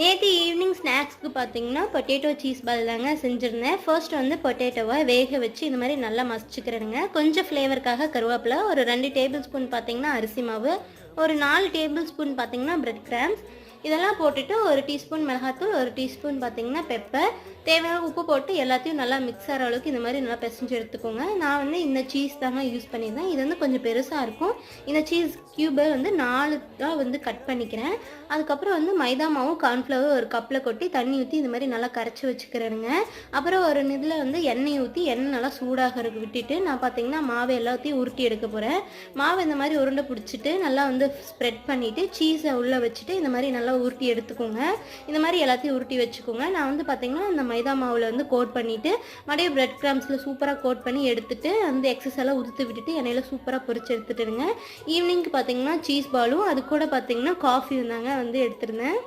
நேற்று ஈவினிங் ஸ்நாக்ஸ்க்கு பார்த்தீங்கன்னா potato cheese ball தாங்க செஞ்சுருந்தேன். ஃபர்ஸ்ட் வந்து பொட்டேட்டோவை வேக வச்சு இந்த மாதிரி நல்லா மசிச்சுக்கிறேனுங்க. கொஞ்சம் ஃப்ளேவருக்காக கருவேப்பிலை, ஒரு 2 டேபிள் ஸ்பூன் பார்த்தீங்கன்னா அரிசி மாவு, ஒரு 4 டேபிள் ஸ்பூன் பார்த்தீங்கன்னா பிரெட் கிராம்ஸ், இதெல்லாம் போட்டுட்டு ஒரு டீஸ்பூன் மிளகாத்தூள், ஒரு டீஸ்பூன் பார்த்தீங்கன்னா பெப்பர், தேவையான உப்பு போட்டு எல்லாத்தையும் நல்லா மிக்ஸ் ஆகிற அளவுக்கு இந்த மாதிரி நல்லா பிசைஞ்சு எடுத்துக்கோங்க. நான் வந்து இந்த சீஸ் தாங்க யூஸ் பண்ணியிருந்தேன். இது வந்து கொஞ்சம் பெருசாக இருக்கும். இந்த சீஸ் க்யூபை வந்து 4 வந்து கட் பண்ணிக்கிறேன். அதுக்கப்புறம் வந்து மைதா மாவும் கார்ன்ஃப்ளவர் ஒரு கப்பில் கொட்டி தண்ணி ஊற்றி இந்த மாதிரி நல்லா கரைச்சி வச்சுக்கிறேனுங்க. அப்புறம் ஒரு இதில் வந்து எண்ணெய் ஊற்றி எண்ணெய் நல்லா சூடாகிறதுக்கு விட்டுட்டு நான் பார்த்தீங்கன்னா மாவு எல்லாத்தையும் உருட்டி எடுக்க போகிறேன். மாவு இந்த மாதிரி உருண்டை பிடிச்சிட்டு நல்லா வந்து ஸ்ப்ரெட் பண்ணிவிட்டு சீஸை உள்ளே வச்சுட்டு இந்த மாதிரி நல்லா உருட்டி எடுத்துக்கோங்க. இந்த மாதிரி எல்லாத்தையும் உருட்டி வச்சுக்கோங்க. நான் வந்து பார்த்தீங்கன்னா இந்த மைதா மாவில் வந்து கோட் பண்ணிவிட்டு மறுபடியும் பிரெட் கிராம்ஸில் சூப்பராக கோட் பண்ணி எடுத்துட்டு அந்த எக்ஸஸ் எல்லாம் உதுத்து விட்டுட்டு எண்ணெயில் சூப்பராக பொரிச்சு எடுத்துட்டுருங்க. ஈவினிங்க்கு பார்த்தீங்கன்னா சீஸ் பாலும் அது கூட பார்த்தீங்கன்னா காஃபி இருந்தாங்க வந்து எடுத்துருந்தேன்.